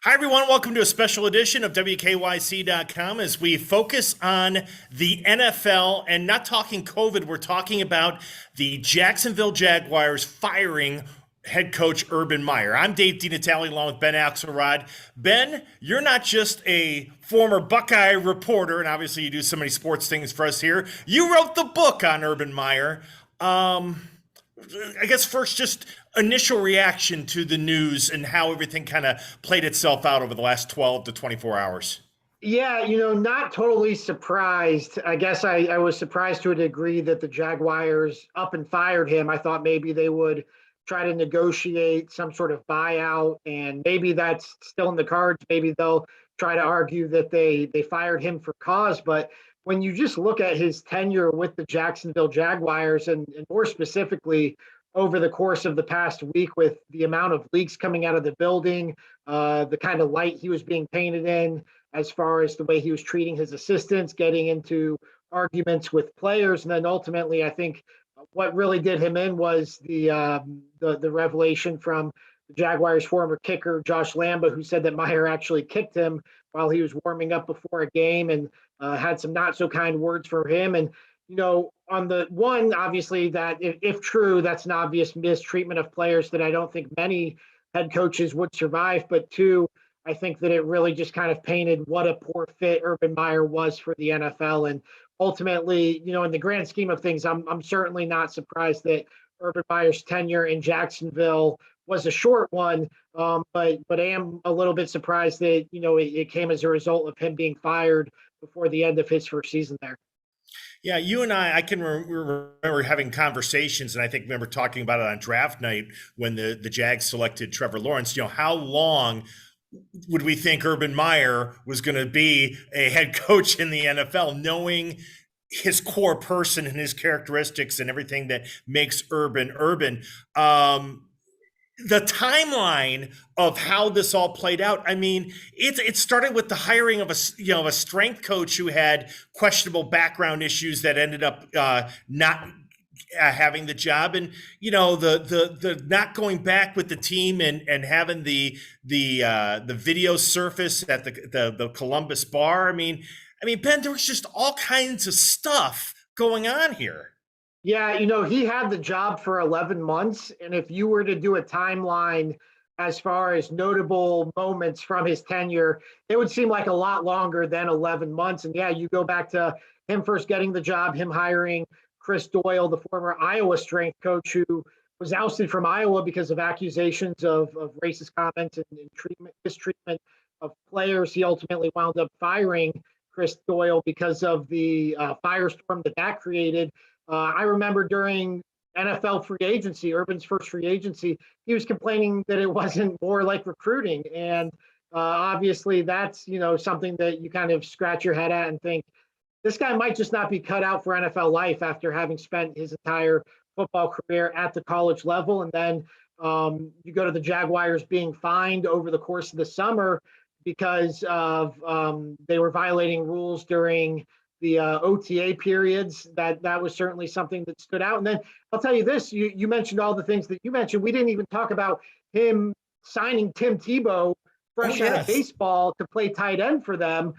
Hi, everyone. Welcome to a special edition of WKYC.com as we focus on the NFL and not talking COVID. We're talking about the Jacksonville Jaguars firing head coach Urban Meyer. I'm Dave DeNatale along with Ben Axelrod. Ben, you're not just a former Buckeye reporter, and obviously you do so many sports things for us here. You wrote the book on Urban Meyer. I guess first, just initial reaction to the news and how everything kind of played itself out over the last 12 to 24 hours. Yeah, not totally surprised. I guess I was surprised to a degree that the Jaguars up and fired him. I thought maybe they would try to negotiate some sort of buyout, and maybe that's still in the cards. Maybe they'll try to argue that they fired him for cause. But when you just look at his tenure with the Jacksonville Jaguars, and more specifically over the course of the past week, with the amount of leaks coming out of the building, the kind of light he was being painted in, as far as the way he was treating his assistants, getting into arguments with players, and then ultimately, I think what really did him in was the revelation from the Jaguars' former kicker Josh Lambo, who said that Meyer actually kicked him while he was warming up before a game, and had some not so kind words for him. And on the one, obviously, that if true, that's an obvious mistreatment of players that I don't think many head coaches would survive. But two, I think that it really just kind of painted what a poor fit Urban Meyer was for the NFL. And ultimately, in the grand scheme of things, I'm certainly not surprised that Urban Meyer's tenure in Jacksonville was a short one. But I am a little bit surprised that it came as a result of him being fired before the end of his first season there. Yeah, you and I can remember having conversations, and I think remember talking about it on draft night when the Jags selected Trevor Lawrence. How long would we think Urban Meyer was going to be a head coach in the NFL, knowing his core person and his characteristics and everything that makes Urban? The timeline of how this all played out. I mean, it started with the hiring of a strength coach who had questionable background issues that ended up not having the job, and the not going back with the team and having the video surface at the Columbus bar. I mean, Ben, there was just all kinds of stuff going on here. Yeah, he had the job for 11 months. And if you were to do a timeline as far as notable moments from his tenure, it would seem like a lot longer than 11 months. And yeah, you go back to him first getting the job, him hiring Chris Doyle, the former Iowa strength coach, who was ousted from Iowa because of accusations of racist comments and mistreatment of players. He ultimately wound up firing Chris Doyle because of the firestorm that created. I remember during NFL free agency, Urban's first free agency, he was complaining that it wasn't more like recruiting. And obviously that's, something that you kind of scratch your head at and think, this guy might just not be cut out for NFL life after having spent his entire football career at the college level. And then you go to the Jaguars being fined over the course of the summer because of they were violating rules during the OTA periods. That was certainly something that stood out. And then I'll tell you this, you mentioned all the things that you mentioned. We didn't even talk about him signing Tim Tebow fresh out of baseball to play tight end for them,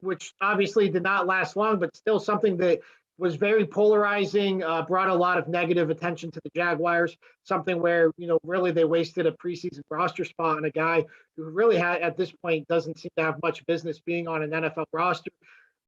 which obviously did not last long, but still something that was very polarizing, brought a lot of negative attention to the Jaguars, something where, really they wasted a preseason roster spot on a guy who really at this point doesn't seem to have much business being on an NFL roster.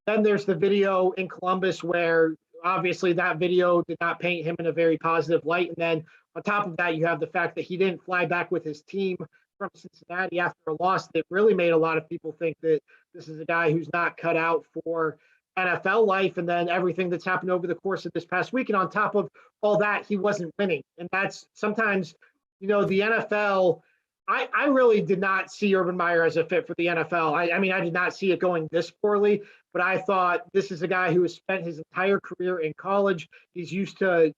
Then there's the video in Columbus where obviously that video did not paint him in a very positive light. And then on top of that, you have the fact that he didn't fly back with his team from Cincinnati after a loss that really made a lot of people think that this is a guy who's not cut out for NFL life. And then everything that's happened over the course of this past week. And on top of all that, he wasn't winning. And that's sometimes, the NFL, I really did not see Urban Meyer as a fit for the NFL. I mean, I did not see it going this poorly, but I thought this is a guy who has spent his entire career in college. He's used to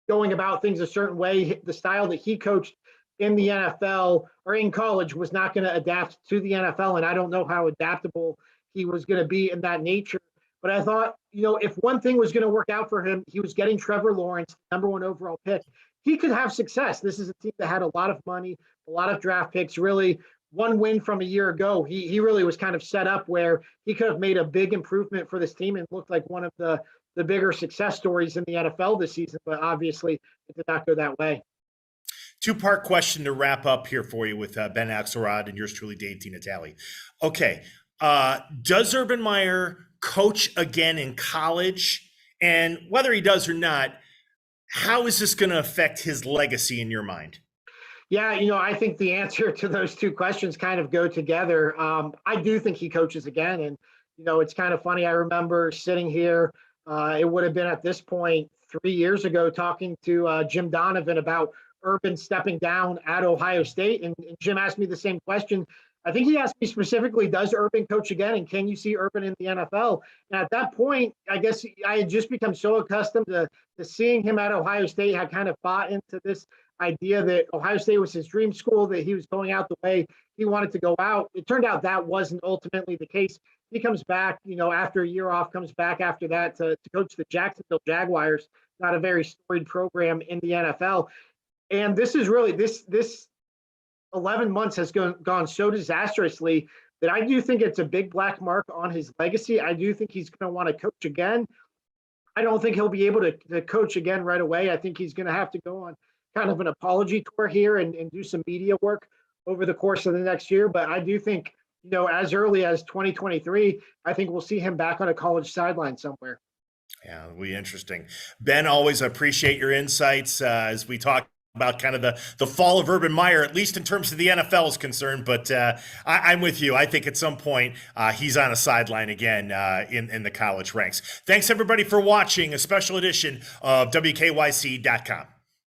going about things a certain way. The style that he coached in the NFL or in college was not going to adapt to the NFL. And I don't know how adaptable he was going to be in that nature. But I thought, if one thing was going to work out for him, he was getting Trevor Lawrence, #1 overall pick. He could have success. This is a team that had a lot of money, a lot of draft picks, really one win from a year ago, he really was kind of set up where he could have made a big improvement for this team and looked like one of the bigger success stories in the NFL this season. But obviously, it did not go that way. Two-part question to wrap up here for you with Ben Axelrod and yours truly, Dave DeNatale. Okay, does Urban Meyer coach again in college? And whether he does or not, how is this going to affect his legacy in your mind? Yeah, I think the answer to those two questions kind of go together. I do think he coaches again. And, it's kind of funny. I remember sitting here, it would have been at this point 3 years ago, talking to Jim Donovan about Urban stepping down at Ohio State. And Jim asked me the same question. I think he asked me specifically, does Urban coach again? And can you see Urban in the NFL? And at that point, I guess I had just become so accustomed to seeing him at Ohio State. I kind of bought into this idea that Ohio State was his dream school, that he was going out the way he wanted to go out. It turned out that wasn't ultimately the case. He comes back, after a year off, comes back after that to coach the Jacksonville Jaguars, not a very storied program in the NFL. And this is really, this 11 months has gone so disastrously that I do think it's a big black mark on his legacy. I do think he's going to want to coach again. I don't think he'll be able to coach again right away. I think he's going to have to go on kind of an apology tour here and do some media work over the course of the next year. But I do think, as early as 2023, I think we'll see him back on a college sideline somewhere. Yeah, it'll be interesting. Ben, always appreciate your insights as we talk about kind of the fall of Urban Meyer, at least in terms of the NFL is concerned. But I'm with you. I think at some point he's on a sideline again in the college ranks. Thanks, everybody, for watching a special edition of WKYC.com.